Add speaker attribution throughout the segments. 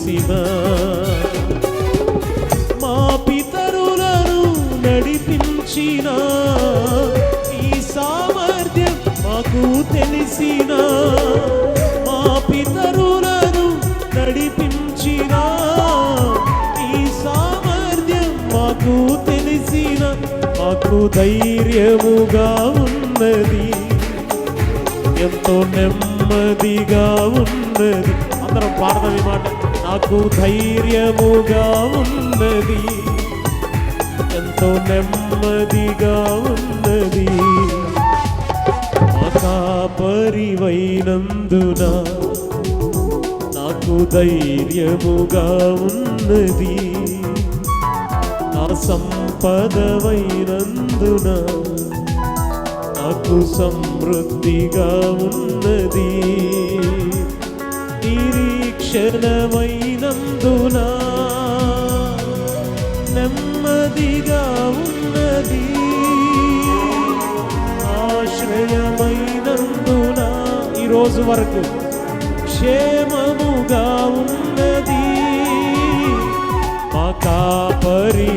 Speaker 1: తెలిసిన మా పితరులను నడిపించిన ఈ సామర్థ్యం మాకు తెలిసిన మా పితరులను నడిపించిన ఈ సామర్థ్యం మాకు తెలిసిన మాకు ధైర్యముగా ఉన్నది ఎంతో నెమ్మదిగా ఉన్నది. అందరం పాడదాం ఈ మాట. నాకు ధైర్యముగా ఉన్నది ఎంతో నెమ్మదిగా ఉన్నది మా కాపరివైనందున నాకు ధైర్యముగా ఉన్నది నా సంపదవైనందున నాకు సమృద్ధిగా ఉన్నది నిరీక్షణమైనందున నెమ్మదిగా ఉన్నది ఆశ్రయమైనందున ఈరోజు వరకు క్షేమముగా ఉన్నది మా కాపరివైనందున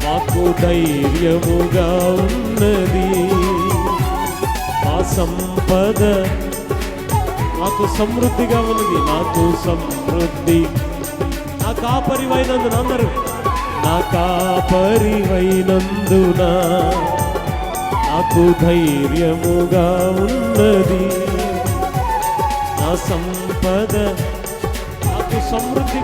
Speaker 1: మాకు ధైర్యముగా ఉన్నది మా సంపద నాకు సమృద్ధిగా ఉన్నది నాకు సమృద్ధి నా కాపరివైనందున అందరూ నా కాపరివైనందున నాకు ధైర్యముగా ఉన్నది నా సంపద నాకు సమృద్ధి